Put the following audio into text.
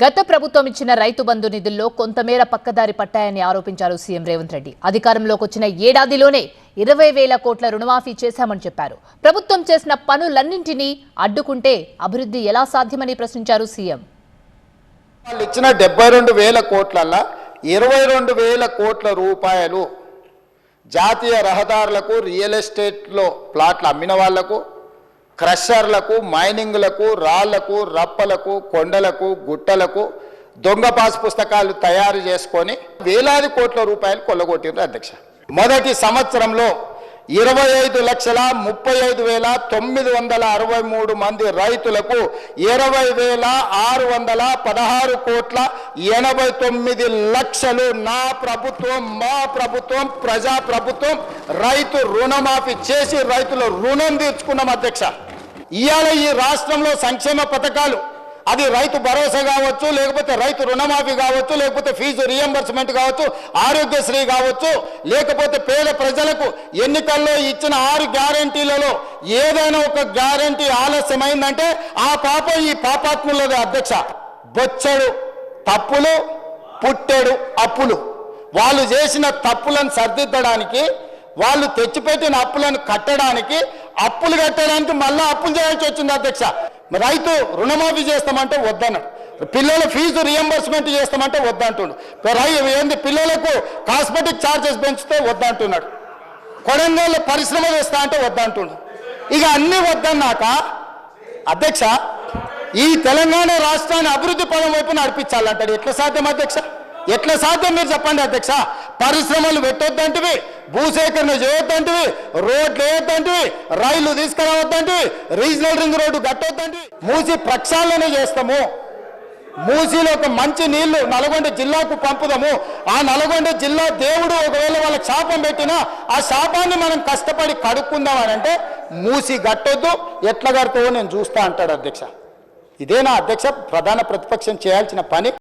గత ప్రభుత్వం ఇచ్చిన రైతు బంధు నిధుల్లో కొంతమేర పక్కదారి పట్టాయని ఆరోపించారు సీఎం రేవంత్ రెడ్డి. అధికారంలోకి వచ్చిన ఏడాదిలోనే 20,000 కోట్ల రుణమాఫీ చేశామని చెప్పారు. ప్రభుత్వం చేసిన పనులన్నింటినీ అడ్డుకుంటే అభివృద్ధి ఎలా సాధ్యమని ప్రశ్నించారు సీఎం. వాళ్ళు ఇచ్చిన 72,000 కోట్లల్ల 22,000 కోట్ల రూపాయలు జాతీయ రహదారులకు, రియల్ ఎస్టేట్లో ప్లాట్లు అమ్మిన వాళ్లకు, క్రషర్లకు, మైనింగ్లకు, రాళ్లకు, రప్పలకు, కొండలకు, గుట్టలకు దొంగ పాస్ పుస్తకాలు తయారు చేసుకొని వేలాది కోట్ల రూపాయలు కొల్లగొట్టిండ్రు అధ్యక్ష. మొదటి సంవత్సరంలో 25,35,963 మంది రైతులకు 20,616 కోట్ల 89 లక్షలు నా ప్రభుత్వం, మా ప్రభుత్వం, ప్రజా ప్రభుత్వం రైతు రుణమాఫీ చేసి రైతుల రుణం తీర్చుకున్నాం అధ్యక్ష. ఇవాళ ఈ రాష్ట్రంలో సంక్షేమ పథకాలు, అది రైతు భరోసా కావచ్చు, లేకపోతే రైతు రుణమాఫీ కావచ్చు, లేకపోతే ఫీజు రియంబర్స్మెంట్ కావచ్చు, ఆరోగ్యశ్రీ కావచ్చు, లేకపోతే పేద ప్రజలకు ఎన్నికల్లో ఇచ్చిన 6 గ్యారంటీలలో ఏదైనా ఒక గ్యారంటీ ఆలస్యమైందంటే ఆ పాపం ఈ పాపాత్ములది అధ్యక్ష. బొచ్చడు తప్పులు, పుట్టెడు అప్పులు. వాళ్ళు చేసిన తప్పులను సరిదిద్దడానికి, వాళ్ళు తెచ్చిపెట్టిన అప్పులను కట్టడానికి, అప్పులు కట్టడానికి మళ్ళీ అప్పులు చేయాల్సి వచ్చింది అధ్యక్ష. రైతు రుణమాఫీ చేస్తామంటే వద్దన్నాడు, పిల్లల ఫీజు రియంబర్స్మెంట్ చేస్తామంటే వద్దంటున్నాడు, ఏంది పిల్లలకు కాస్మెటిక్ ఛార్జెస్ పెంచితే వద్దంటున్నాడు, కొడంగల్ పరిశ్రమ చేస్తా అంటే వద్దంటున్నాడు. ఇక అన్ని వద్దన్నాక అధ్యక్ష ఈ తెలంగాణ రాష్ట్రాన్ని అభివృద్ధి పదం వైపు నడిపించాలంటాడు. ఎట్లా సాధ్యం అధ్యక్ష? ఎట్లా సాధ్యం మీరు చెప్పండి అధ్యక్ష? పరిశ్రమలు పెట్టొద్దంటివి, భూసేకరణ చేయొద్దంటివి, రోడ్లు వేయొద్దంటివి, రైళ్లు తీసుకురావద్దంటివి, రీజనల్ రింగ్ రోడ్డు కట్టొద్దంటివి, మూసి ప్రక్షాళన చేస్తాము, మూసిలో ఒక మంచి నీళ్లు నల్గొండ జిల్లాకు పంపుదాము, ఆ నల్గొండ జిల్లా దేవుడు ఒకవేళ వాళ్ళకి శాపం పెట్టినా ఆ శాపాన్ని మనం కష్టపడి కడుక్కుందామని అంటే మూసి కట్టొద్దు, ఎట్లా కడతావో నేను చూస్తా అంటాడు అధ్యక్ష. ఇదేనా అధ్యక్ష ప్రధాన ప్రతిపక్షం చేయాల్సిన పని?